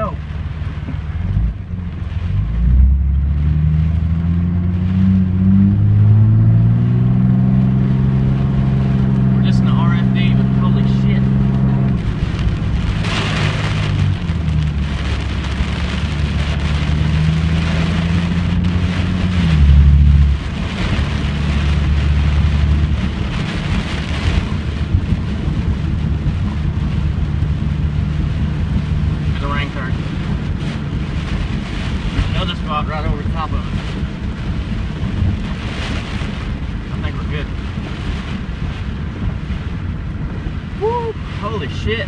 go. We're just in the RFD, but holy shit. Another spot right over the top of it. I think we're good. Woo! Holy shit.